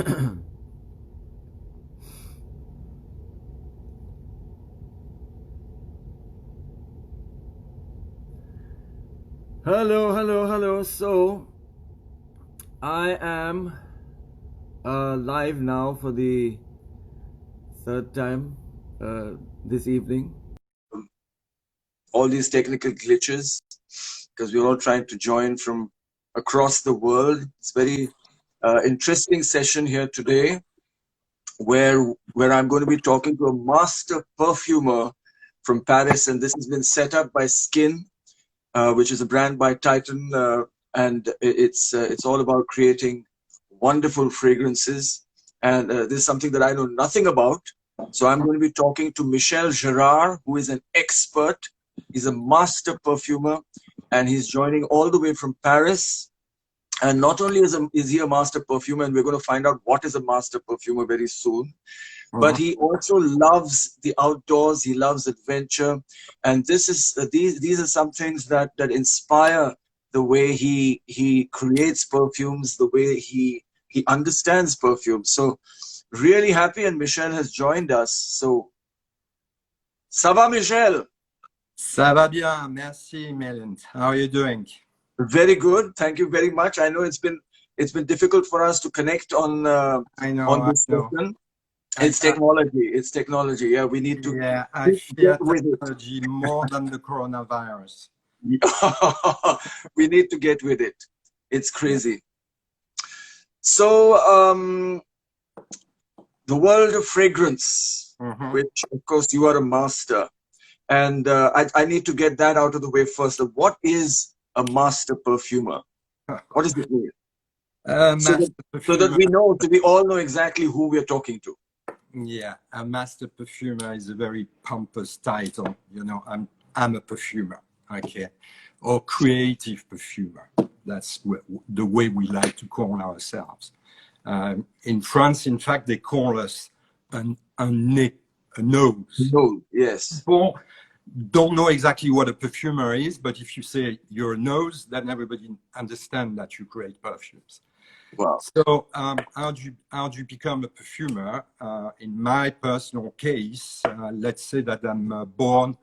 Hello, hello, hello. So, I am live now for the third time this evening. All these technical glitches because we're all trying to join from across the world. It's very interesting session here today where I'm going to be talking to a master perfumer from Paris, and this has been set up by Skinn, which is a brand by Titan, and it's all about creating wonderful fragrances. And this is something that I know nothing about. So I'm going to be talking to Michel Gerard, who is an expert. He's a master perfumer, and he's joining all the way from Paris. And not only is he a master perfumer, and we're going to find out what is a master perfumer very soon, but he also loves the outdoors. He loves adventure, and this is these are some things that inspire the way he creates perfumes, the way he understands perfume. So really happy, and Michel has joined us. So ça va, Michel? Ça va bien, merci Milind. How are you doing? Very good, thank you very much. I know it's been difficult for us to connect on this session. It's technology. Yeah, we need to. Yeah, I fear technology more than the coronavirus. We need to get with it. It's crazy. So, the world of fragrance, which of course you are a master, and I need to get that out of the way first. What is a master perfumer? What does it mean? So that we all know exactly who we're talking to. Yeah, a master perfumer is a very pompous title. You know, I'm a perfumer, okay, or creative perfumer. That's the way we like to call ourselves. In France, in fact, they call us a nose. Nose, yes. People don't know exactly what a perfumer is, but if you say you're a nose, then everybody understands that you create perfumes. Wow. So how do you become a perfumer? In my personal case, let's say that I'm born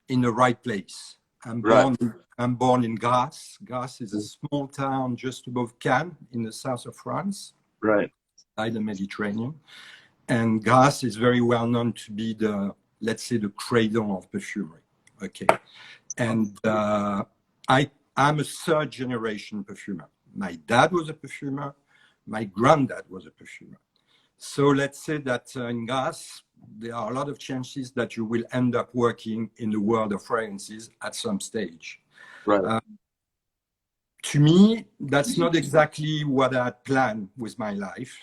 in the right place. I'm born in Grasse. Grasse is a small town just above Cannes in the south of France, right, by the Mediterranean. And Grasse is very well known to be let's say, the cradle of perfumery. Okay, and I'm a third generation perfumer. My dad was a perfumer. My granddad was a perfumer. So let's say that in Grasse, there are a lot of chances that you will end up working in the world of fragrances at some stage. Right. To me, that's not exactly what I had planned with my life.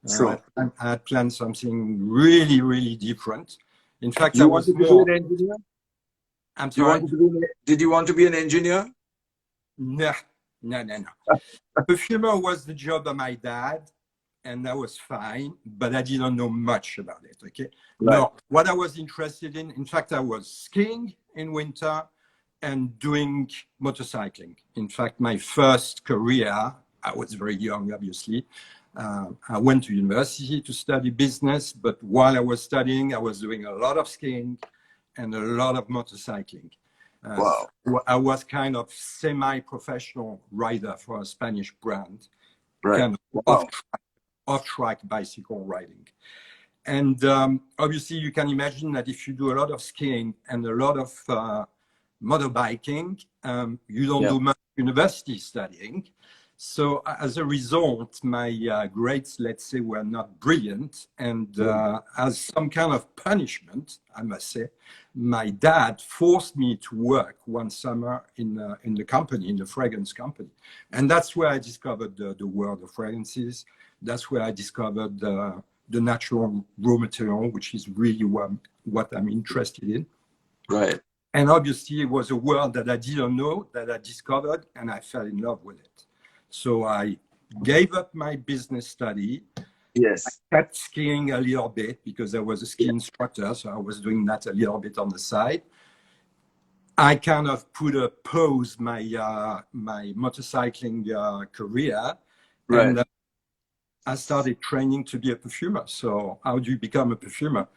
Sure. I had planned something really, really different. In fact, I was more... an engineer? I'm sorry? Did you want to be an engineer? No. Perfumer was the job of my dad, and that was fine, but I didn't know much about it, okay? Right. No, what I was interested in fact, I was skiing in winter and doing motorcycling. In fact, my first career, I was very young, obviously. I went to university to study business, but while I was studying, I was doing a lot of skiing and a lot of motorcycling. Wow. So I was kind of semi-professional rider for a Spanish brand, right. Kind of off-track bicycle riding. And obviously, you can imagine that if you do a lot of skiing and a lot of motorbiking, you don't do much university studying. So as a result, my grades, let's say, were not brilliant. And as some kind of punishment, I must say, my dad forced me to work one summer in the company, in the fragrance company. And that's where I discovered the world of fragrances. That's where I discovered the natural raw material, which is really what I'm interested in. Right. And obviously, it was a world that I didn't know, that I discovered, and I fell in love with it. So I gave up my business study. Yes. I kept skiing a little bit because I was a ski instructor, so I was doing that a little bit on the side. I kind of put a pause my motorcycling career. Right. And I started training to be a perfumer. So how do you become a perfumer?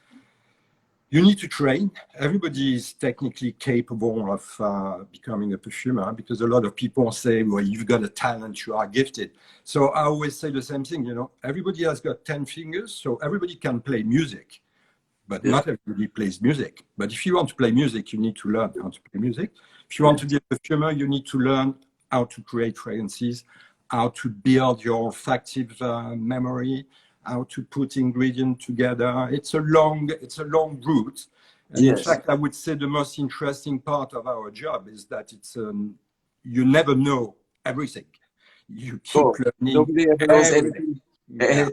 You need to train. Everybody is technically capable of becoming a perfumer, because a lot of people say, well, you've got a talent, you are gifted. So I always say the same thing, you know, everybody has got 10 fingers, so everybody can play music, but not everybody plays music. But if you want to play music, you need to learn how to play music. If you want to be a perfumer, you need to learn how to create fragrances, how to build your olfactive memory, how to put ingredients together. It's a long route. And in fact, I would say the most interesting part of our job is that it's you never know everything. You keep learning. Nobody ever knows anything. And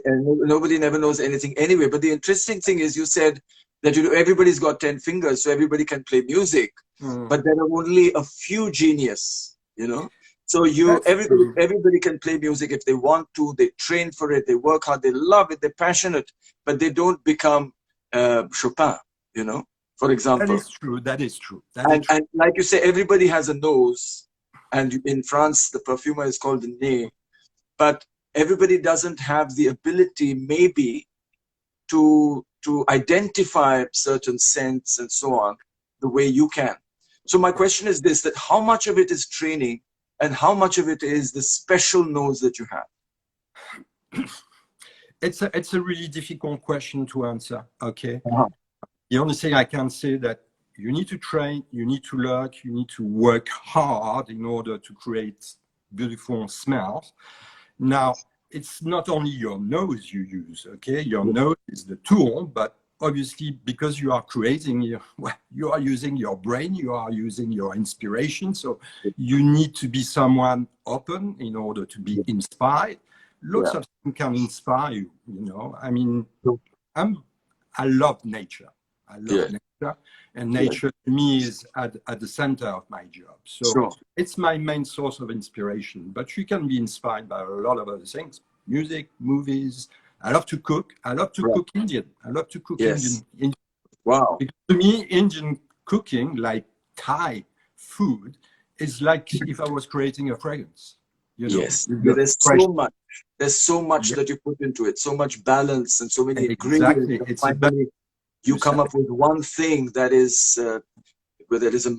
nobody never knows anything anyway. But the interesting thing is, you said that, you know, everybody's got 10 fingers, so everybody can play music. But there are only a few genius, you know. So everybody can play music if they want to. They train for it. They work hard. They love it. They're passionate, but they don't become Chopin, you know, for example. That is true. That is true. And like you say, everybody has a nose. And in France, the perfumer is called the nez. But everybody doesn't have the ability, maybe, to identify certain scents and so on the way you can. So my question is this, that how much of it is training and how much of it is the special nose that you have? It's a really difficult question to answer, okay? The only thing I can say that you need to train, you need to learn, you need to work hard in order to create beautiful smells. Now, it's not only your nose you use, okay? Your nose is the tool, but obviously, because you are creating, you are using your brain, you are using your inspiration. So you need to be someone open in order to be inspired. Lots of things can inspire you, you know. I mean, I love nature. I love nature. And nature to me is at the center of my job. So it's my main source of inspiration. But you can be inspired by a lot of other things. Music, movies. I love to cook. I love to cook Indian. I love to cook Indian. Wow. Because to me, Indian cooking, like Thai food, is like if I was creating a fragrance. You know, there's so much. There's so much that you put into it. So much balance and so many ingredients. Finally, you come up with one thing that is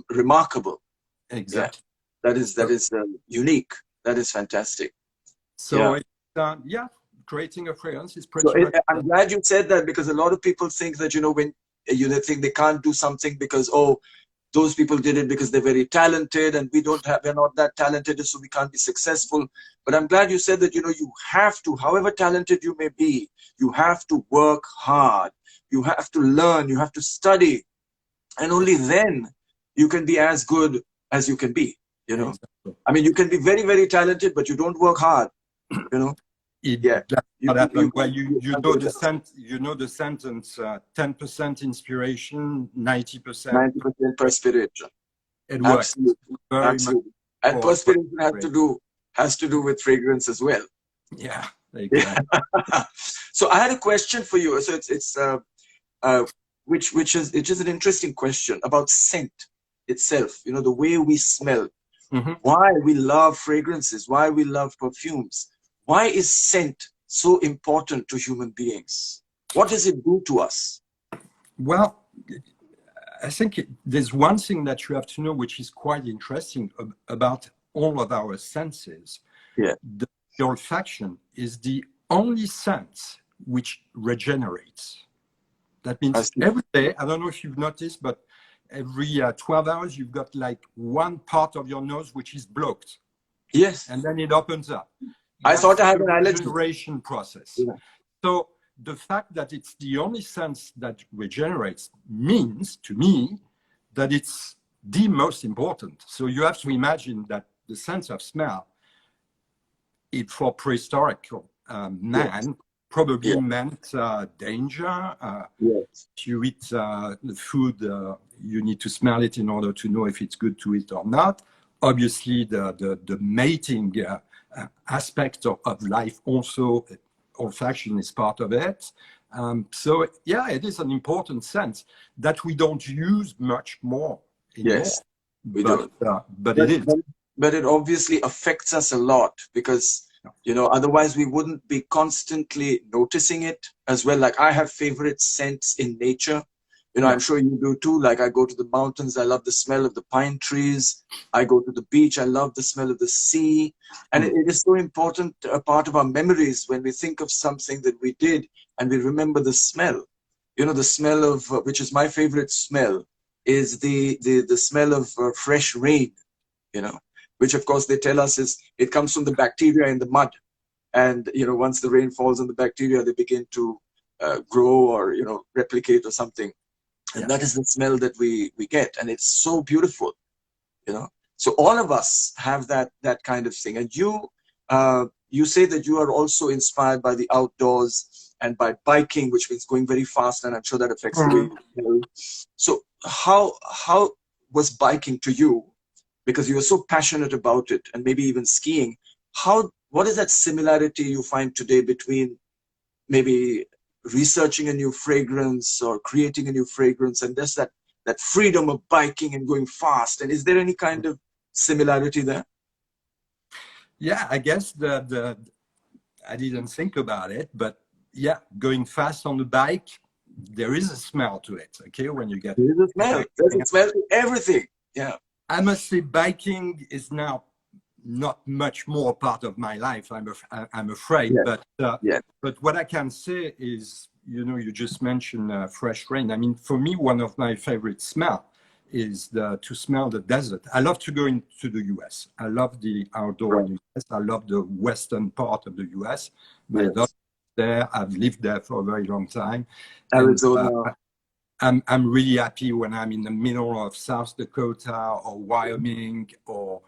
remarkable. Exactly. That is unique. That is fantastic. So creating a fragrance is pretty much. I'm glad you said that, because a lot of people think that, you know, when they think they can't do something because, oh, those people did it because they're very talented and we're not that talented, so we can't be successful. But I'm glad you said that, you know, you have to, however talented you may be, you have to work hard. You have to learn, you have to study. And only then you can be as good as you can be, you know. I mean, you can be very, very talented, but you don't work hard, you know. Well, you know the sentence: 10% inspiration, 90% perspiration. It works. Absolutely. And perspiration has to do with fragrance as well. Yeah, exactly. So I had a question for you. So which is an interesting question about scent itself. You know, the way we smell, why we love fragrances, why we love perfumes. Why is scent so important to human beings? What does it do to us? Well, I think there's one thing that you have to know, which is quite interesting about all of our senses. The olfaction is the only sense which regenerates. That means every day, I don't know if you've noticed, but every 12 hours, you've got like one part of your nose which is blocked. Yes. And then it opens up. I thought I had an allergy. Regeneration process. So the fact that it's the only sense that regenerates means to me that it's the most important. So you have to imagine that the sense of smell, for prehistoric man, probably meant danger. If you eat the food, you need to smell it in order to know if it's good to eat or not. Obviously, the mating aspect of life also, olfaction is part of it. So yeah, it is an important sense that we don't use much more anymore. But it is. But it obviously affects us a lot, because You know, otherwise we wouldn't be constantly noticing it as well. Like I have favorite scents in nature. You know, I'm sure you do too. Like I go to the mountains, I love the smell of the pine trees. I go to the beach, I love the smell of the sea. And it is so important, a part of our memories when we think of something that we did and we remember the smell. You know, the smell of, which is my favorite smell, is the smell of fresh rain, you know, which of course they tell us is, it comes from the bacteria in the mud. And, you know, once the rain falls on the bacteria, they begin to grow or, you know, replicate or something. And that is the smell that we get. And it's so beautiful, you know. So all of us have that kind of thing. And you say that you are also inspired by the outdoors and by biking, which means going very fast. And I'm sure that affects the way you feel. So how was biking to you? Because you are so passionate about it, and maybe even skiing. What is that similarity you find today between maybe researching a new fragrance or creating a new fragrance and there's that freedom of biking and going fast? And is there any kind of similarity there? Yeah, I guess I didn't think about it, but yeah, going fast on the bike, there is a smell to it. Okay, when you get, there is a smell. There's a smell to everything. Yeah, I must say biking is now not much more part of my life, I'm afraid. But what I can say is, you know, you just mentioned fresh rain. I mean, for me, one of my favorite smell is to smell the desert. I love to go into the US. I love the outdoor in the US. I love the western part of the US. My daughter is there. I've lived there for a very long time. Arizona. I'm really happy when I'm in the middle of South Dakota or Wyoming or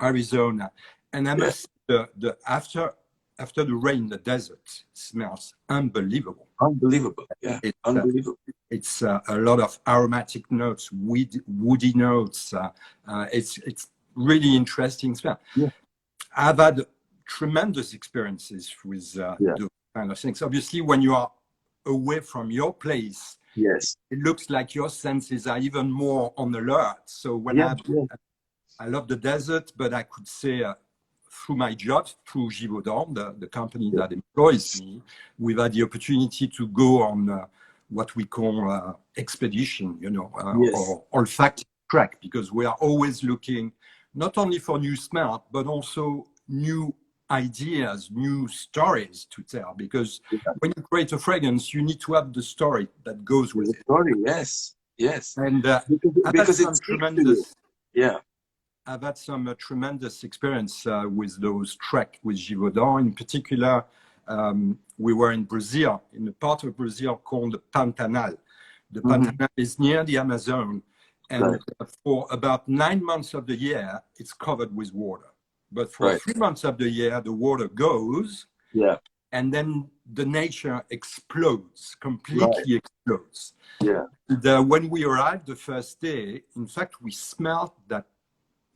Arizona. And I must say, after the rain, the desert smells unbelievable. Unbelievable, yeah, unbelievable. It's a lot of aromatic notes, woody notes. It's really interesting smell. Yeah. I've had tremendous experiences with those kind of things. Obviously, when you are away from your place, it looks like your senses are even more on alert. So when I love the desert, but I could say through my job, through Givaudan, the company that employs me, we've had the opportunity to go on what we call expedition, you know, or olfactive track, because we are always looking not only for new smell, but also new ideas, new stories to tell. Because when you create a fragrance, you need to have the story that goes with it. Story, yes. And because it's tremendous. I've had some tremendous experience with those treks with Givaudan. In particular, we were in Brazil, in a part of Brazil called the Pantanal. The Pantanal is near the Amazon, and for about 9 months of the year, it's covered with water. But for 3 months of the year, the water goes, and then the nature explodes, completely explodes. And, when we arrived the first day, in fact, we smelled that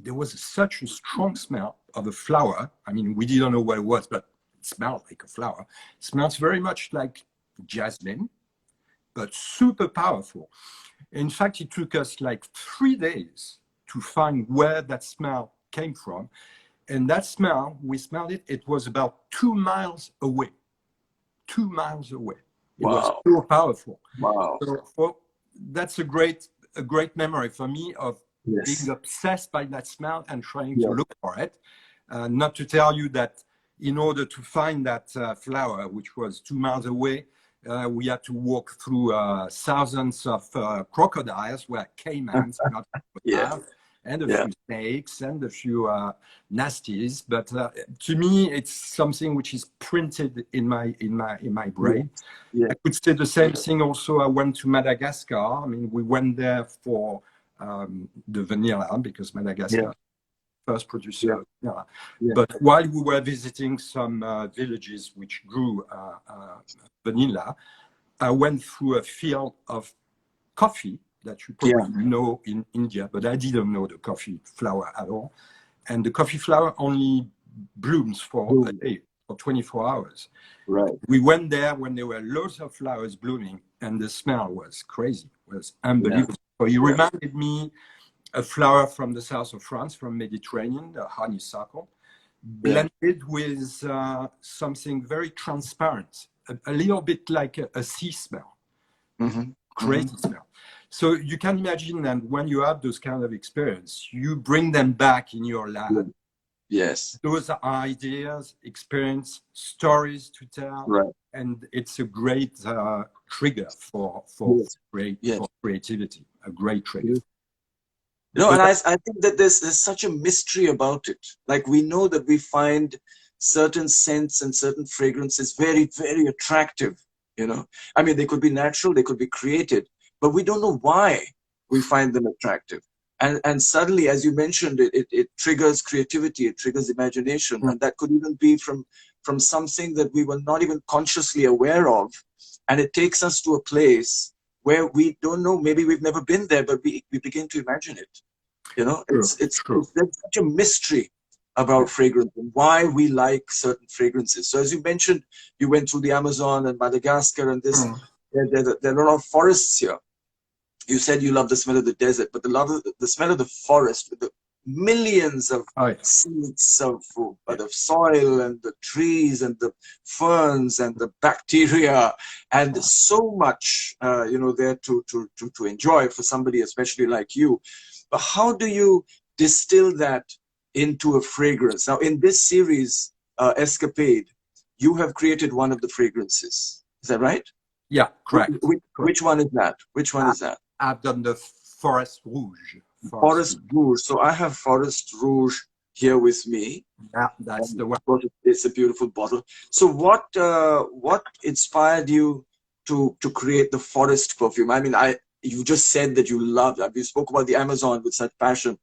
there was such a strong smell of a flower. I mean, we didn't know what it was, but it smelled like a flower. It smells very much like jasmine, but super powerful. In fact, it took us like 3 days to find where that smell came from. And that smell, we smelled it, it was about 2 miles away. 2 miles away. It was so powerful. So that's a great memory for me of being obsessed by that smell and trying to look for it. Not to tell you that in order to find that flower, which was 2 miles away, we had to walk through thousands of crocodiles, where caimans, not crocodiles, and a few snakes and a few nasties. But to me, it's something which is printed in my brain. I could say the same thing also. I went to Madagascar. I mean, we went there for the vanilla, because Madagascar first producer of vanilla. But while we were visiting some villages which grew vanilla, I went through a field of coffee that you probably know in India, but I didn't know the coffee flower at all. And the coffee flower only blooms for a day, for 24 hours. We went there when there were loads of flowers blooming, and the smell was crazy, was unbelievable. So he reminded me a flower from the south of France, from Mediterranean, the honeysuckle. blended with something very transparent, a little bit like a sea smell, crazy smell. So you can imagine that when you have those kind of experience, you bring them back in your lab. Yes. Those are ideas, experience, stories to tell, and it's a great trigger for creativity. A great trigger. You know, and I think that there's such a mystery about it. Like, we know that we find certain scents and certain fragrances very, very attractive. You know, I mean, they could be natural, they could be created, but we don't know why we find them attractive. And suddenly, as you mentioned, it triggers creativity, it triggers imagination, and that could even be from something that we were not even consciously aware of, and it takes us to a place where we don't know, maybe we've never been there, but we begin to imagine it. You know, there's such a mystery about fragrance and why we like certain fragrances. So as you mentioned, you went through the Amazon and Madagascar, and this there are a lot of forests here. You said you love the smell of the desert, but the smell of the forest with the millions of seeds of the soil and the trees and the ferns and the bacteria, and so much you know, there to enjoy for somebody especially like you. But how do you distill that into a fragrance? Now, in this series, Escapade, you have created one of the fragrances. Is that right? Yeah, correct. Which one is that? Which one is that? I've done the Forest Rouge. Forest Rouge. So I have Forest Rouge here with me. Yeah, that's the one. It's a beautiful bottle. So what inspired you to create the forest perfume? I mean, you just said that you loved that. You spoke about the Amazon with such passion,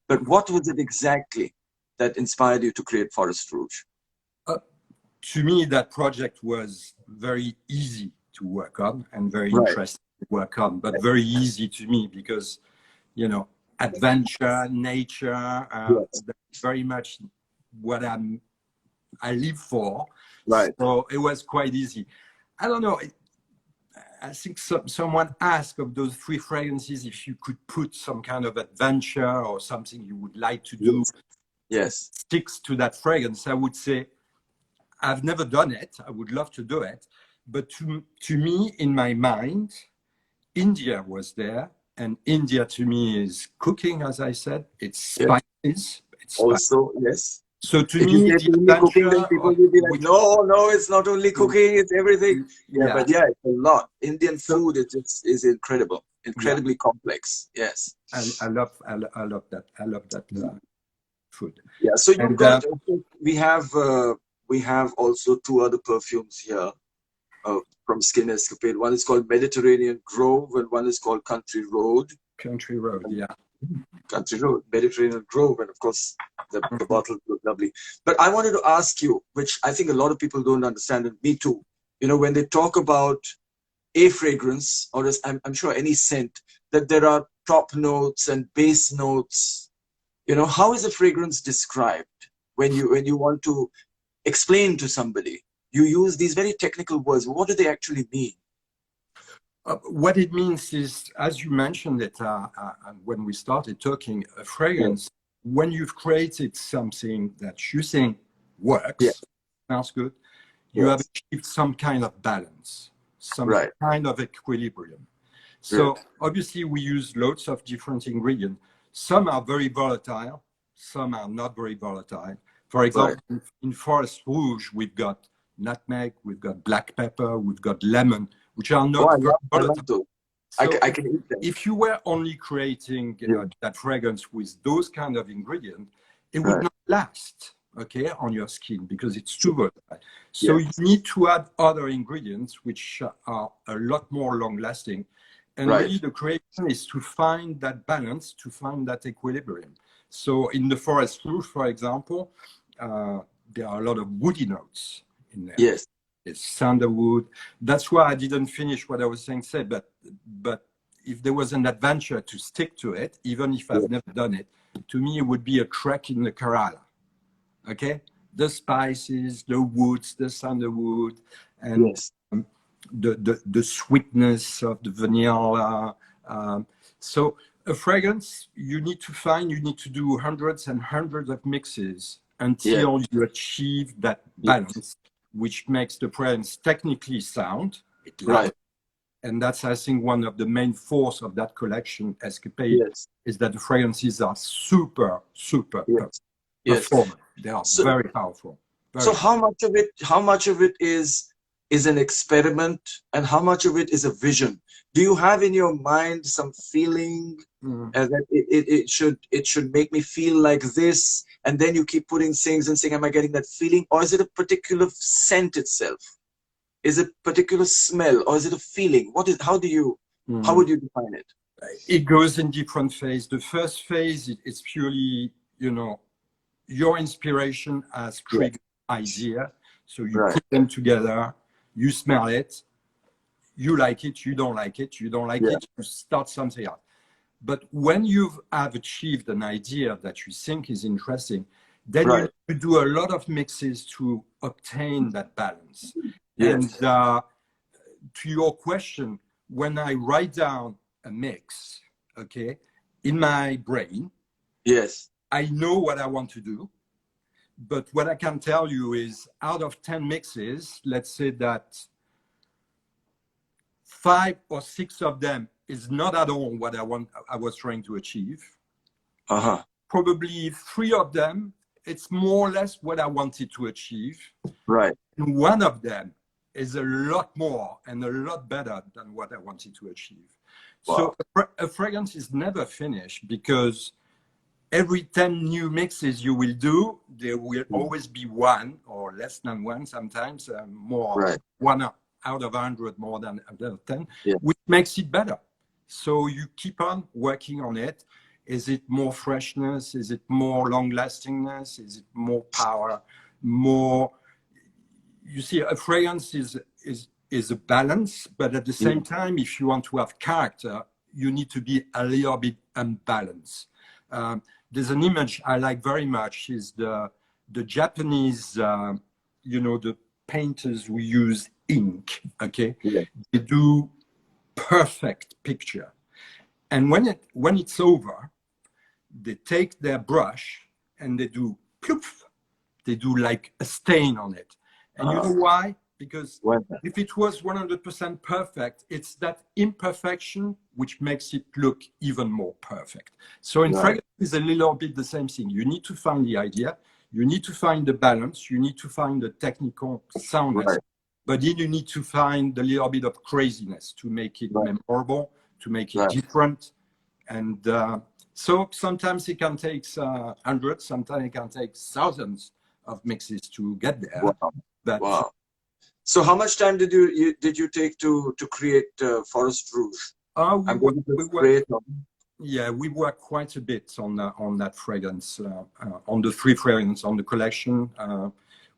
but what was it exactly that inspired you to create Forest Rouge? To me, that project was very easy to work on and very interesting to work on, but very easy to me because, you know, adventure, nature, that's very much what I live for. Right. So it was quite easy. I don't know. I think someone asked of those 3 fragrances if you could put some kind of adventure or something you would like to do. Yes. Sticks to that fragrance. I would say I've never done it. I would love to do it. But to me, in my mind, India was there. And India to me is cooking, as I said. It's spices. It's also, yes. So to me, the cooking, then people will be like, no, it's not only cooking, it's everything. But it's a lot. Indian food is incredible, incredibly complex. Yes. I love that. I love that food. Yeah. So you've got, we have also 2 other perfumes here from Skinn Escapade. One is called Mediterranean Grove and one is called Country Road. Country Road, yeah. Country Road, Mediterranean Grove, and of course the bottles look lovely. But I wanted to ask you, which I think a lot of people don't understand, and me too. You know, when they talk about a fragrance, or I'm sure any scent, that there are top notes and base notes. You know, how is a fragrance described when you want to explain to somebody? You use these very technical words. What do they actually mean? What it means is, as you mentioned it when we started talking, a fragrance, when you've created something that you think works, smells good, you have achieved some kind of balance, some kind of equilibrium. So obviously we use lots of different ingredients. Some are very volatile, some are not very volatile. For example, in Forest Rouge, we've got nutmeg, we've got black pepper, we've got lemon, which are not very volatile. So I can eat them. If you were only creating that fragrance with those kind of ingredients, it would not last, on your skin because it's too volatile. So you need to add other ingredients which are a lot more long-lasting. And really the creation is to find that balance, to find that equilibrium. So in the Forest Rouge, for example, there are a lot of woody notes in there. Yes. It's sandalwood. That's why I didn't finish what I was saying. But if there was an adventure to stick to it, even if I've never done it, to me it would be a trek in the Kerala. Okay, the spices, the woods, the sandalwood, and the sweetness of the vanilla. So a fragrance, you need to do hundreds and hundreds of mixes until you achieve that balance, which makes the fragrance technically sound. It lasts. And that's, I think, one of the main force of that collection, Escapade, is that the fragrances are super performant. They are very powerful. So how much of it is an experiment, and how much of it is a vision? Do you have in your mind some feeling that it should make me feel like this, and then you keep putting things and saying, am I getting that feeling? Or is it a particular scent itself? Is it a particular smell, or is it a feeling? How would you define it? It goes in different phases. The first phase is purely, your inspiration has triggered idea. So you put them together, you smell it, you like it, you don't like it, you don't like it, you start something else. But when you have achieved an idea that you think is interesting, then you do a lot of mixes to obtain that balance. And to your question, when I write down a mix, in my brain, I know what I want to do. But what I can tell you is, out of 10 mixes, let's say that 5 or 6 of them is not at all what I was trying to achieve. Probably 3 of them, it's more or less what I wanted to achieve. And 1 of them is a lot more and a lot better than what I wanted to achieve. So a fragrance is never finished, because every 10 new mixes you will do, there will always be 1 or less than 1, sometimes more, 1 out of 100 more than out of 10, which makes it better. So you keep on working on it. Is it more freshness? Is it more long lastingness? Is it more power? More, you see, a fragrance is a balance, but at the same time, if you want to have character, you need to be a little bit unbalanced. There's an image I like very much, is the Japanese, the painters who use ink, they do perfect picture. And when it's over, they take their brush and they do poof, they do like a stain on it. And you know why? Because if it was 100% perfect, it's that imperfection which makes it look even more perfect. So in fragrance, it's a little bit the same thing. You need to find the idea, you need to find the balance, you need to find the technical soundness, but then you need to find a little bit of craziness to make it memorable, to make it different. And so sometimes it can take hundreds, sometimes it can take thousands of mixes to get there. But, So how much time did you take to create Forest Rouge? We worked quite a bit on that fragrance, on the 3 fragrances on the collection.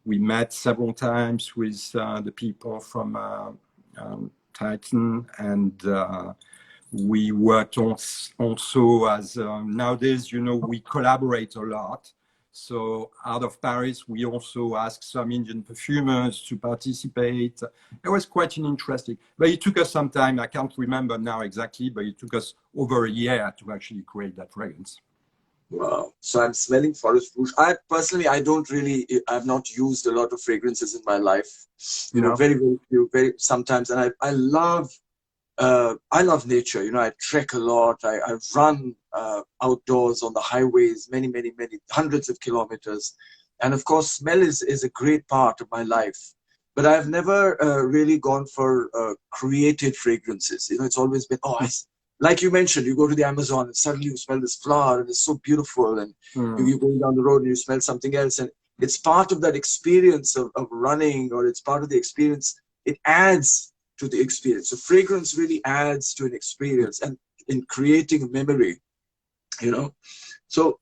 We met several times with the people from Titan, and we worked also as nowadays, we collaborate a lot. So out of Paris, we also asked some Indian perfumers to participate. It was quite interesting, but it took us some time. I can't remember now exactly, but it took us over a year to actually create that fragrance. Wow. So I'm smelling Forest Rouge. I've not used a lot of fragrances in my life. Very, very few, sometimes. And I love nature. I trek a lot. I run outdoors on the highways, many hundreds of kilometers. And of course, smell is a great part of my life. But I've never really gone for created fragrances. It's always been, like you mentioned, you go to the Amazon and suddenly you smell this flower and it's so beautiful. And you go down the road and you smell something else. And it's part of that experience of running, or it's part of the experience. It adds to the experience. So fragrance really adds to an experience and in creating a memory, So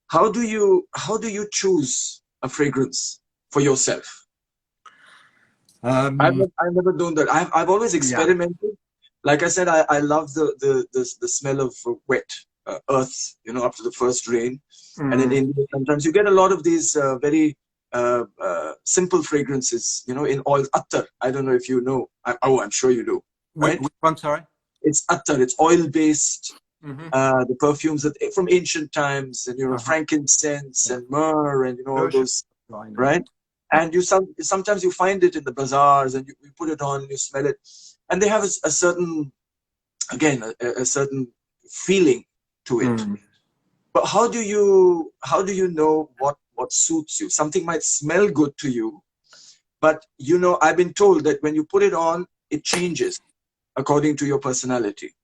how do you choose a fragrance for yourself? I've never done that. I've always experimented. Like I said, I love the smell of wet earth, after the first rain. And in India, sometimes you get a lot of these very simple fragrances, in oil. Attar. I don't know if you know. I'm sure you do. Right? Which one, sorry? It's attar. It's oil-based the perfumes from ancient times, and frankincense and myrrh, and all those, right? And sometimes you find it in the bazaars, and you put it on and you smell it, and they have a certain, again, a certain feeling to it. But how do you know what suits you? Something might smell good to you, but I've been told that when you put it on, it changes according to your personality.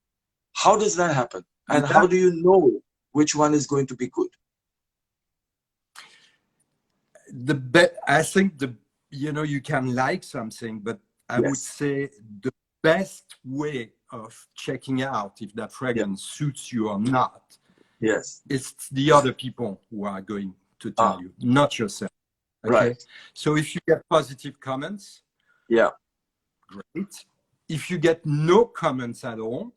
How does that happen? And how do you know which one is going to be good? I think you can like something, but I would say the best way of checking out if that fragrance suits you or not, it's the other people who are going to tell you, not yourself. Okay. Right. So if you get positive comments, great. If you get no comments at all,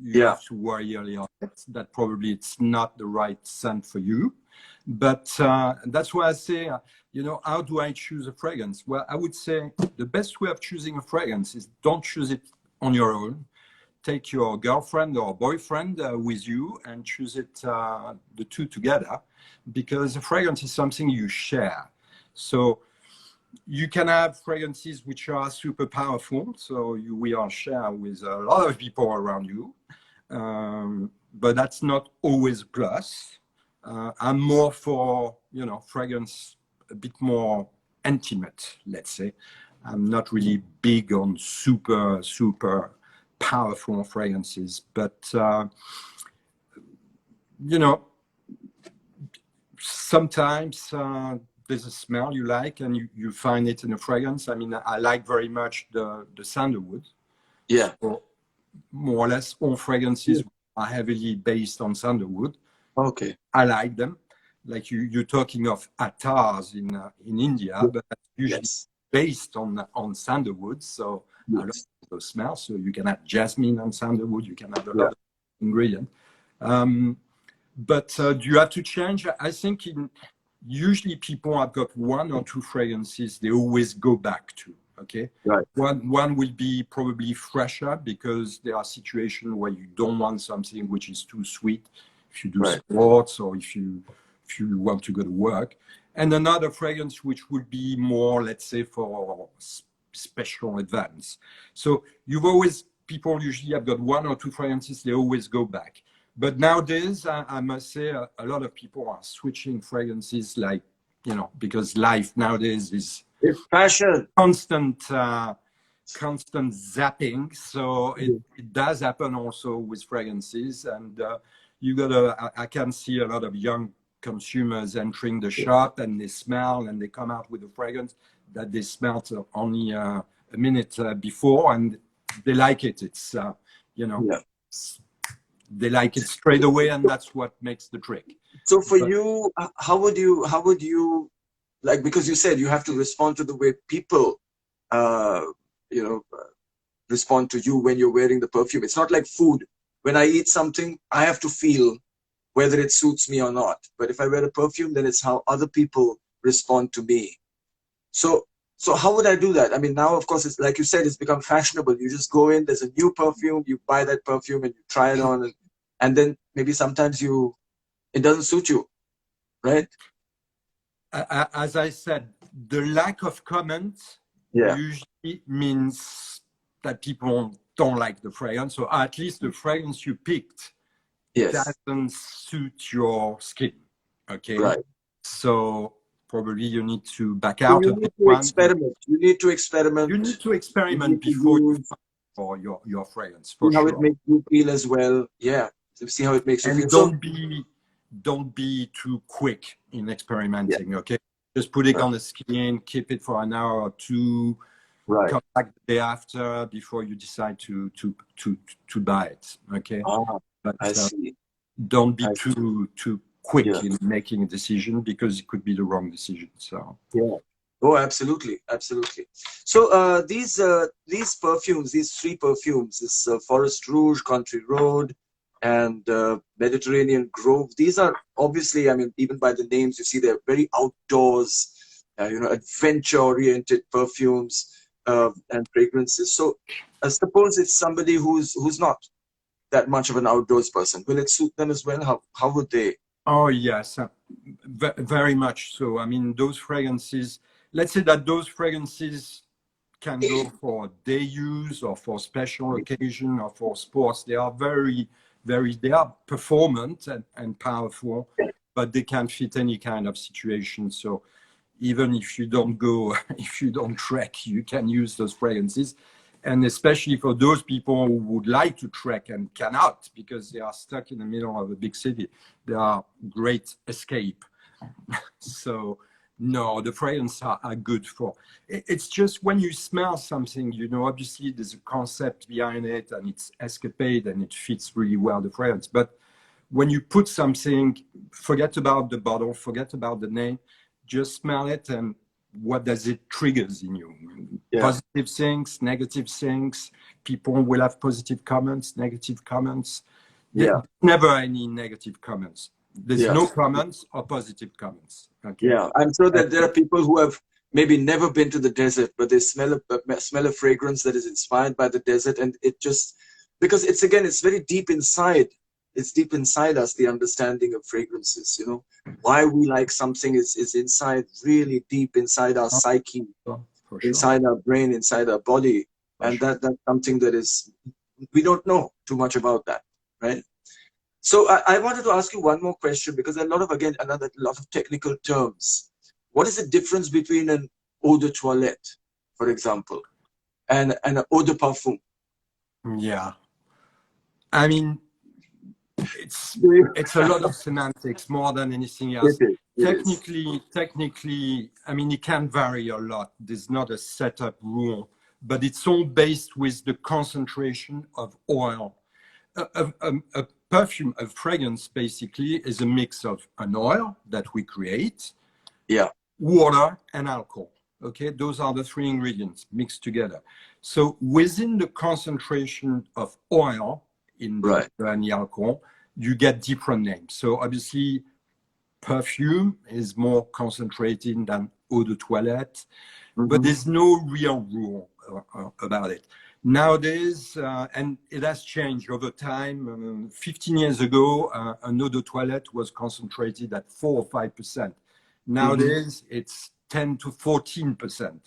you have to worry a little bit that probably it's not the right scent for you. But that's why I say, how do I choose a fragrance? Well, I would say the best way of choosing a fragrance is don't choose it on your own. Take your girlfriend or boyfriend with you and choose it, the two together, because a fragrance is something you share. So you can have fragrances which are super powerful, so we are share with a lot of people around you, but that's not always a plus. I'm more for fragrance a bit more intimate, let's say. I'm not really big on super powerful fragrances, but sometimes there's a smell you like and you find it in a fragrance. I mean, I like very much the sandalwood. Yeah. So more or less all fragrances are heavily based on sandalwood. Okay. I like them. Like you're talking of attars in India, but that's usually based on sandalwood. So I love those smells. So you can have jasmine and sandalwood. You can have a lot of ingredients. But do you have to change? I think usually people have got one or two fragrances they always go back to. Okay. Right. One will be probably fresher because there are situations where you don't want something which is too sweet. If you do sports or if you want to go to work, and another fragrance which would be more, let's say, for special events. So people usually have got one or two fragrances they always go back. But nowadays, I must say, a lot of people are switching fragrances, like because life nowadays is fashion, constant zapping. So it does happen also with fragrances, and I can see a lot of young consumers entering the shop and they smell and they come out with a fragrance that they smelled only a minute before, and they like it. It's they like it straight away, and that's what makes the trick. So for you, how would you like, because you said you have to respond to the way people respond to you when you're wearing the perfume. It's not like food. When I eat something, I have to feel whether it suits me or not. But if I wear a perfume, then it's how other people respond to me. So how would I do that? I mean, now, of course, it's like you said, it's become fashionable. You just go in, there's a new perfume, you buy that perfume and you try it on, and then maybe sometimes it doesn't suit you, right? As I said, the lack of comments usually means that people don't like the fragrance, or at least the fragrance you picked doesn't suit your skin. Okay, right. So probably you need to back out of it. You need to experiment. You need to experiment before you for your fragrance. For see how it makes you feel as well. Yeah, see how it makes you feel. Don't be too quick in experimenting. Okay, just put it on the skin, keep it for an hour or two. Right. Come back the day after before you decide to buy it. Okay. But I see. Don't be too quick in making a decision, because it could be the wrong decision. So oh, absolutely. So these perfumes, these three perfumes, this Forest Rouge, Country Road, and Mediterranean Grove, these are obviously, I mean, even by the names you see, they're very outdoors, adventure oriented perfumes and fragrances. So suppose it's somebody who's not that much of an outdoors person? Will it suit them as well? How would they? Oh, yes, very much so. I mean, those fragrances, let's say that those fragrances can go for day use or for special occasion or for sports. They are they are performant and powerful, but they can fit any kind of situation. So even if you don't go, if you don't trek, you can use those fragrances. And especially for those people who would like to trek and cannot because they are stuck in the middle of a big city, they are great escape. So no, the fragrances are good for, it's just when you smell something, you know, obviously there's a concept behind it and it's escapade and it fits really well, the fragrance. But when you put something, forget about the bottle, forget about the name, just smell it and what does it triggers in you? Yeah. Positive things, negative things. People will have positive comments, negative comments. Yeah. Never any negative comments. There's no comments or positive comments. Okay. Yeah, I'm sure that there are people who have maybe never been to the desert, but they smell a fragrance that is inspired by the desert, and it just, because it's, again, it's very deep inside. It's deep inside us, the understanding of fragrances, you know, why we like something is inside, really deep inside our psyche, inside our brain, inside our body. And that's something that is, we don't know too much about that, right? So I wanted to ask you one more question, because a lot of, again, a lot of technical terms. What is the difference between an eau de toilette, for example, and an eau de parfum? Yeah. I mean, it's a lot of semantics more than anything else. Technically, I mean, it can vary a lot. There's not a setup rule, but it's all based with the concentration of oil. A perfume, a fragrance, basically is a mix of an oil that we create, water, and alcohol. Okay, those are the three ingredients mixed together. So within the concentration of oil in the alcohol, you get different names. So obviously, perfume is more concentrated than eau de toilette, but there's no real rule about it. Nowadays, and it has changed over time, 15 years ago, an eau de toilette was concentrated at 4 or 5%. Nowadays, it's 10 to 14%.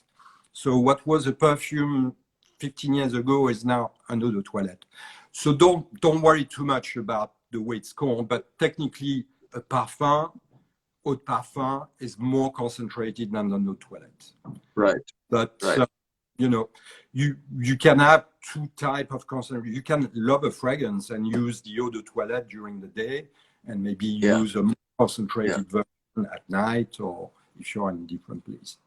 So what was a perfume 15 years ago is now an eau de toilette. So don't worry too much about the way it's called, but technically a parfum, eau de parfum, is more concentrated than an eau de toilette. Right. But you know, you can have two types of concentration. You can love a fragrance and use the eau de toilette during the day, and maybe use a more concentrated version at night, or if you're in a different place.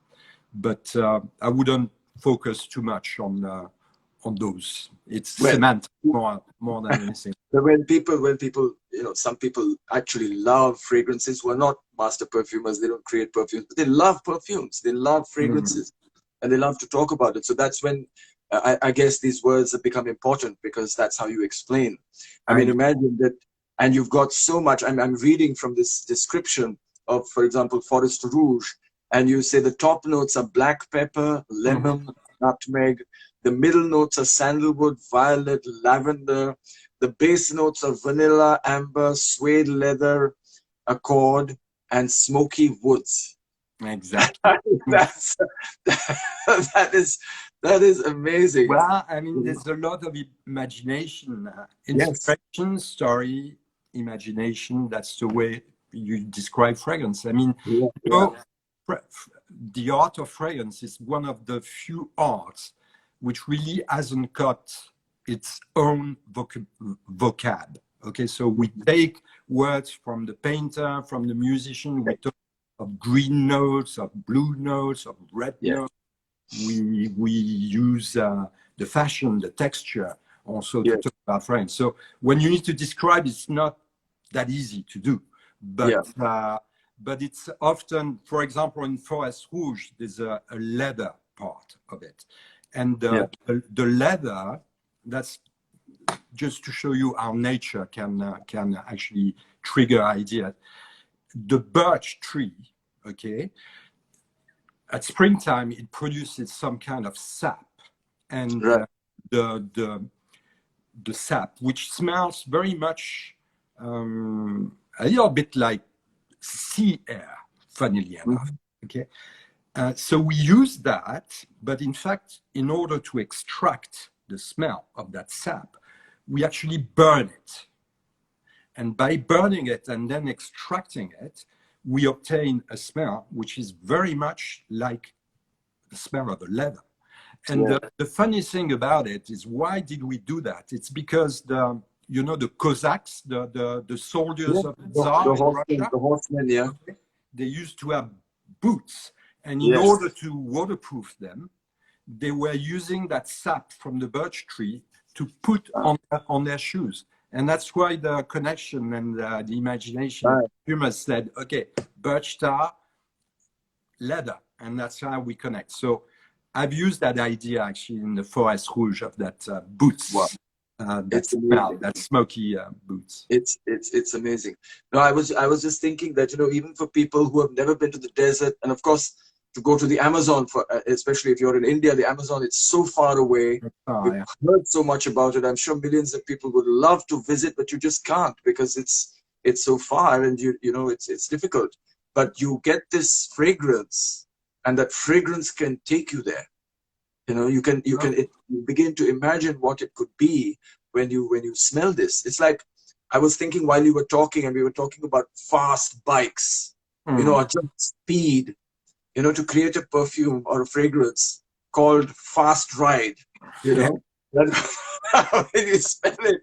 But I wouldn't focus too much on those. It's semantic more than anything. But when people, you know, some people actually love fragrances who are not master perfumers. They don't create perfumes, but they love perfumes. They love fragrances, and they love to talk about it. So that's when I guess these words have become important, because that's how you explain. I mean, imagine that, and you've got so much. I'm reading from this description of, for example, Forest Rouge, and you say the top notes are black pepper, lemon, nutmeg. The middle notes are sandalwood, violet, lavender. The base notes are vanilla, amber, suede leather, accord, and smoky woods. Exactly. That is amazing. Well, I mean, there's a lot of imagination, inspiration, story, imagination. That's the way you describe fragrance. I mean, you know, the art of fragrance is one of the few arts which really hasn't got its own vocab. Okay, so we take words from the painter, from the musician. We talk of green notes, of blue notes, of red notes. We use the fashion, the texture, also to talk about fragrance. So when you need to describe, it's not that easy to do. But it's often, for example, in Forest Rouge, there's a leather part of it. And the leather, that's just to show you how nature can actually trigger ideas. The birch tree, okay, at springtime, it produces some kind of sap. And the sap, which smells very much a little bit like sea air, funnily enough. Okay, so we use that, but in fact, in order to extract the smell of that sap, we actually burn it. And by burning it and then extracting it, we obtain a smell which is very much like the smell of a leather. And the funny thing about it is, why did we do that? It's because the Cossacks, the soldiers of the Tsar in Russia, the horsemen, they used to have boots. And in order to waterproof them, they were using that sap from the birch tree to put on their shoes. And that's why the connection and the imagination of perfumers said, okay, birch tar, leather. And that's how we connect. So I've used that idea actually in the Forest Rouge of that boots. Wow. That smell, that smoky boots. It's amazing. No, I was just thinking that, even for people who have never been to the desert, and of course to go to the Amazon, for especially if you're in India, the Amazon, it's so far away. We've heard so much about it. I'm sure millions of people would love to visit, but you just can't because it's so far, and it's difficult. But you get this fragrance, and that fragrance can take you there. You begin to imagine what it could be when you smell this. It's like, I was thinking while you were talking, and we were talking about fast bikes, or just speed, to create a perfume or a fragrance called Fast Ride, that when you smell it,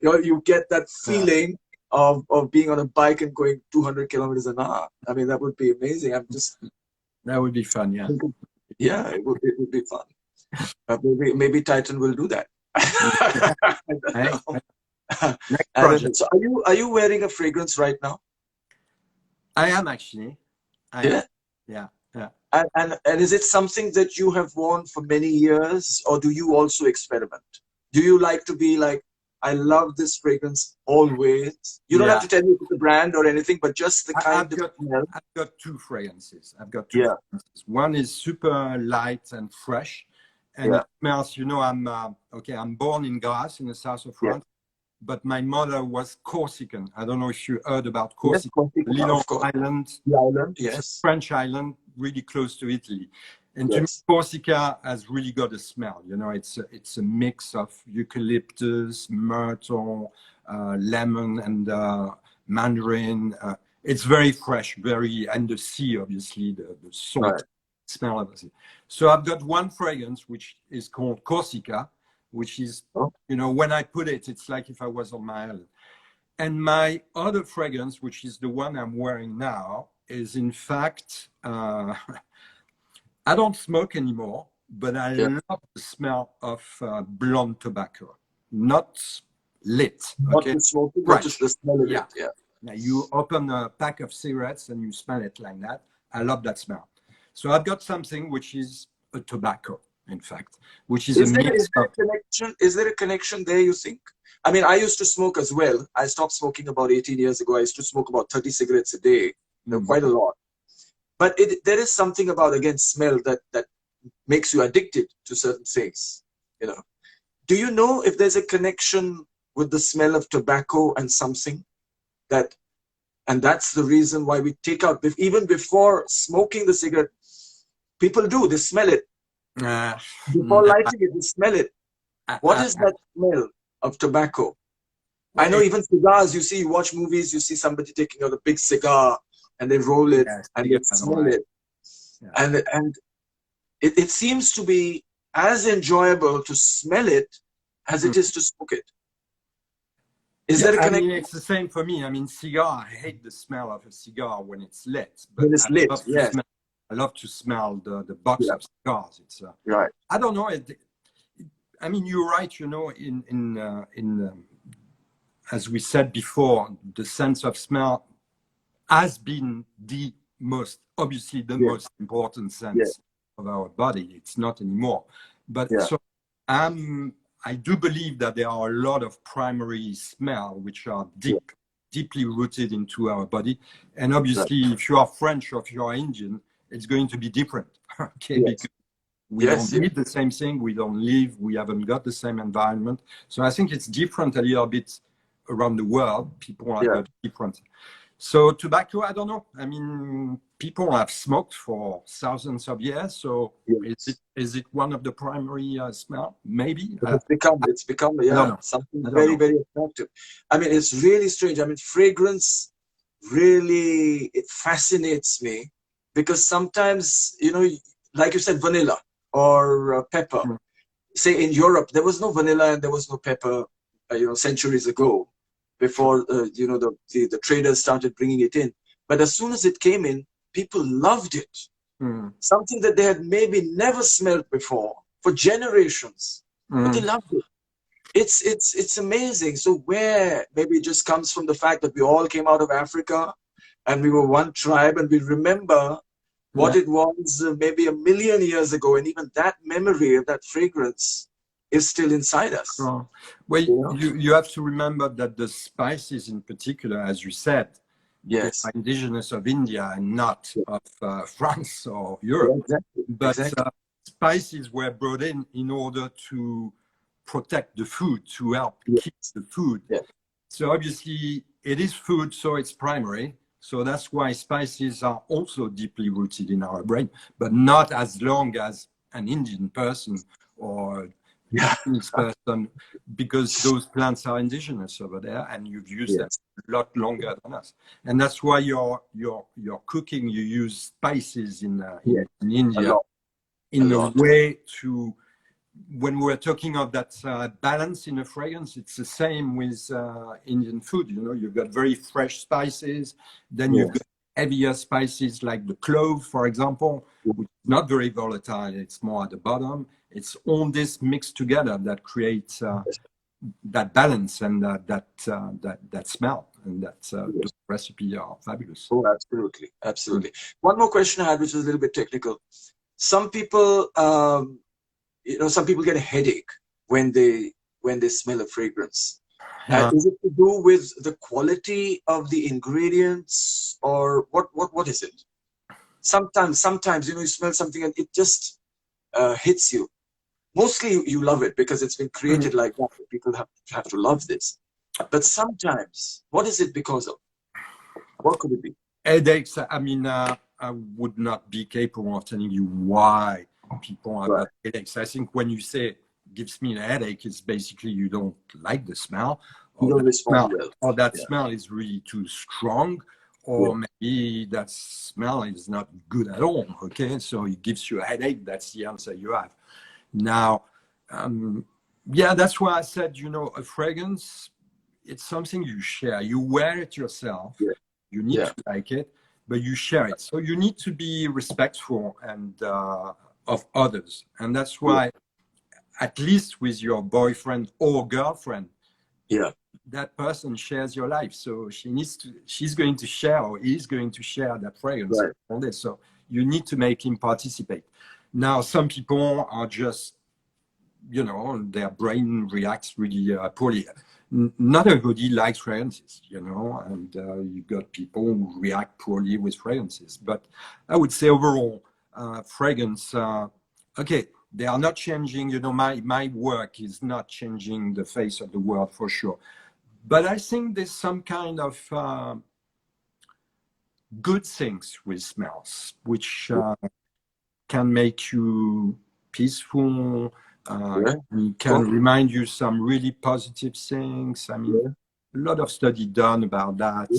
you get that feeling of being on a bike and going 200 kilometers an hour. I mean, that would be amazing. That would be fun, yeah. Yeah, it would be fun. Maybe Titan will do that. So are you wearing a fragrance right now? I am actually. Yeah. And is it something that you have worn for many years, or do you also experiment? Do you like to be like, I love this fragrance always? You don't have to tell me the brand or anything, but just the kind of smell. I've got two fragrances. Fragrances. One is super light and fresh, and it smells. I'm born in Grasse in the south of France, but my mother was Corsican. I don't know if you heard about Corsica. Yes, little island. The island, yes. French island, really close to Italy. And to me, Corsica has really got a smell. It's a mix of eucalyptus, myrtle, lemon, and mandarin. It's very fresh, and the sea, obviously, the salt smell of the sea. So I've got one fragrance which is called Corsica, which is, when I put it, it's like if I was on my island. And my other fragrance, which is the one I'm wearing now, is in fact, I don't smoke anymore, but I love the smell of blonde tobacco, not lit. Not the smoking, but just the smell of it. Yeah. Now you open a pack of cigarettes and you smell it like that. I love that smell. So I've got something which is a tobacco, in fact, which is a mix of... Is there a connection there, you think? I mean, I used to smoke as well. I stopped smoking about 18 years ago. I used to smoke about 30 cigarettes a day, quite a lot. But there is something about, again, smell that makes you addicted to certain things, Do you know if there's a connection with the smell of tobacco and something and that's the reason why we take out, even before smoking the cigarette, people they smell it. Before lighting it, they smell it. What is that smell of tobacco? I know even cigars, you watch movies, you see somebody taking out a big cigar and they roll it and they smell it. Yeah. And it seems to be as enjoyable to smell it as it is to smoke it. Is there a connection? It's the same for me. I mean, cigar, I hate the smell of a cigar when it's lit. But when it's lit, I love to smell the box of cigars. It's right. I don't know. I mean, you're right. As we said before, the sense of smell has been the most important sense of our body. It's not anymore. But so I do believe that there are a lot of primary smell which are deeply rooted into our body. And obviously, if you are French or if you are Indian, it's going to be different. Because We don't need the same thing. We don't live. We haven't got the same environment. So I think it's different a little bit around the world. People are got different. So tobacco, I don't know. I mean, people have smoked for thousands of years. So is it one of the primary smell? Maybe. It's become something very, very attractive. I mean, it's really strange. I mean, fragrance really, it fascinates me because sometimes, you know, like you said, vanilla or pepper. Say in Europe, there was no vanilla and there was no pepper, you know, centuries ago, before you know, the traders started bringing it in. But as soon as it came in, people loved it. Something that they had maybe never smelled before for generations, but they loved it. It's amazing. So where maybe it just comes from the fact that we all came out of Africa and we were one tribe, and we remember what it was maybe 1 million years ago, and even that memory of that fragrance is still inside us. Well, you have to remember that the spices in particular, as you said, are indigenous of India and not of France or Europe. But spices were brought in order to protect the food, to help keep the food. So obviously it is food, so it's primary. So that's why spices are also deeply rooted in our brain, but not as long as an Indian person or Japanese person, because those plants are indigenous over there, and you've used them a lot longer than us. And that's why your cooking, you use spices in India in a way to. When we're talking of that balance in a fragrance, it's the same with Indian food. You know, you've got very fresh spices, then you've got heavier spices like the clove, for example, which is not very volatile. It's more at the bottom. It's all this mixed together that creates that balance and that smell, and that the recipe are fabulous. Oh, absolutely, absolutely. One more question I had, which is a little bit technical. Some people. You know, some people get a headache when they smell a fragrance. Is it to do with the quality of the ingredients, or what is it? Sometimes you know, you smell something and it just hits you. Mostly you love it because it's been created like that. People have to love this. But sometimes, what is it because of? What could it be? Headaches. I mean, I would not be capable of telling you why people have headaches. I think when you say gives me a headache, it's basically you don't like the smell, or that smell is really too strong, or maybe that smell is not good at all. Okay, so it gives you a headache. That's the answer you have. Now, that's why I said, you know, a fragrance, it's something you share. You wear it yourself. You need to like it, but you share it. So you need to be respectful and of others, and that's why at least with your boyfriend or girlfriend, that person shares your life, so she's going to share, or he's going to share that fragrance all this. So you need to make him participate. Now some people are just, you know, their brain reacts really poorly. Not everybody likes fragrances, you know, and you've got people who react poorly with fragrances. But I would say overall, fragrance, they are not changing, you know, my work is not changing the face of the world for sure. But I think there's some kind of good things with smells, which can make you peaceful, can remind you some really positive things. I mean, a lot of study done about that.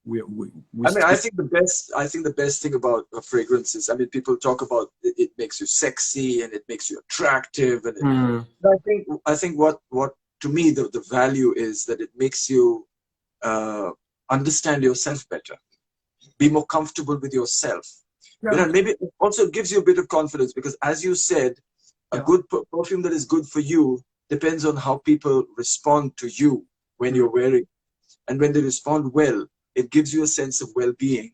I think the best thing about fragrances, I mean, people talk about it makes you sexy and it makes you attractive, and I think what to me the value is that it makes you understand yourself better, be more comfortable with yourself. You know, maybe it also gives you a bit of confidence, because as you said, a good perfume that is good for you depends on how people respond to you when you're wearing, and when they respond well, it gives you a sense of well-being.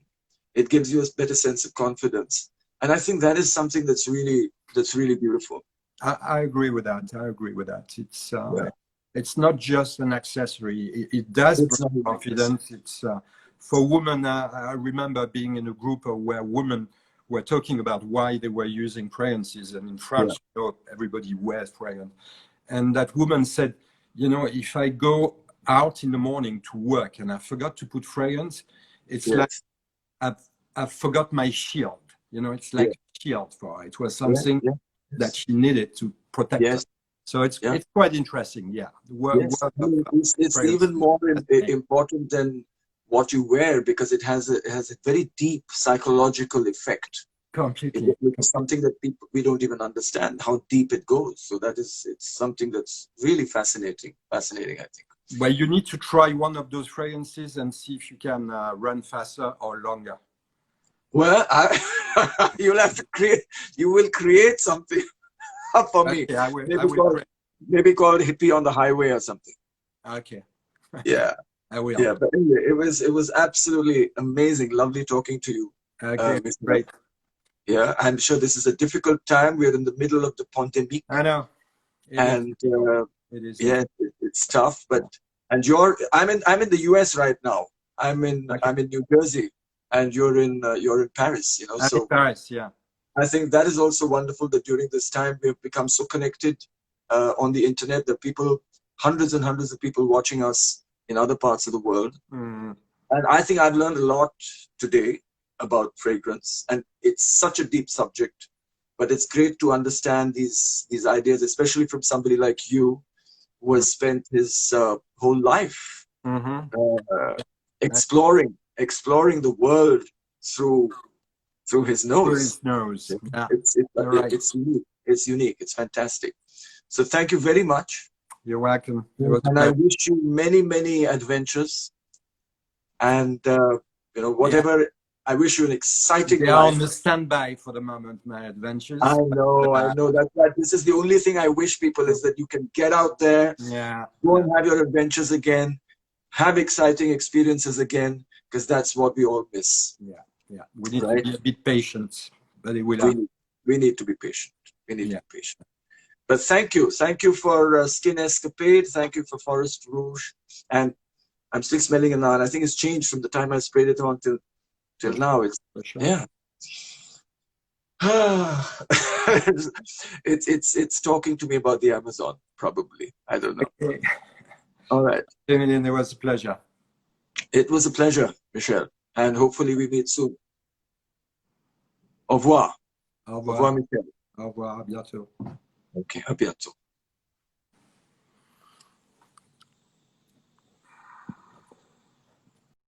It gives you a better sense of confidence. And I think that is something that's really beautiful. I agree with that. It's not just an accessory. It does bring confidence. It's for women. I remember being in a group where women were talking about why they were using fragrances. And in France, you know, everybody wears fragrance. And that woman said, you know, if I go out in the morning to work and I forgot to put fragrance, it's like I've forgot my shield. You know, it's like a shield for her. It was something that she needed to protect her. So it's quite interesting. Yeah. It's even more important than what you wear, because it has a very deep psychological effect. Completely. It's something that we don't even understand how deep it goes. So it's something that's really fascinating, I think. Well, you need to try one of those fragrances and see if you can run faster or longer. Well, you will create something for me. Okay, I will. Maybe called Hippie on the Highway or something. Okay. Yeah. I will. Yeah, but anyway, it was absolutely amazing. Lovely talking to you. Okay, great. Yeah, I'm sure this is a difficult time. We're in the middle of the pandemic. I know. It is. Yeah, it's tough. But I'm in the US right now. I'm in New Jersey, and you're in Paris. You know, I'm in Paris. Yeah. I think that is also wonderful that during this time we have become so connected on the internet. That hundreds and hundreds of people watching us in other parts of the world. And I think I've learned a lot today about fragrance, and it's such a deep subject, but it's great to understand these ideas, especially from somebody like you, who has spent his whole life exploring the world through his nose. Through his nose. Yeah. It's unique. It's fantastic. So thank you very much. You're welcome. And I wish you many, many adventures. And whatever. I wish you an exciting life. They are on the standby for the moment, my adventures. I know. This is the only thing I wish people is that you can get out there, go and have your adventures again, have exciting experiences again, because that's what we all miss. Yeah. We need to be a bit patient, but it will happen. We need to be patient. We need to be patient. But thank you for Skinn Escapade. Thank you for Forest Rouge, and I'm still smelling it now, and I think it's changed from the time I sprayed it on till now. It's it's talking to me about the Amazon, probably. I don't know. Okay. All right. Milind, it was a pleasure. It was a pleasure, Michel, and hopefully we meet soon. Au revoir. Au revoir. Au revoir, Michel. Au revoir, à bientôt. Ok, à bientôt.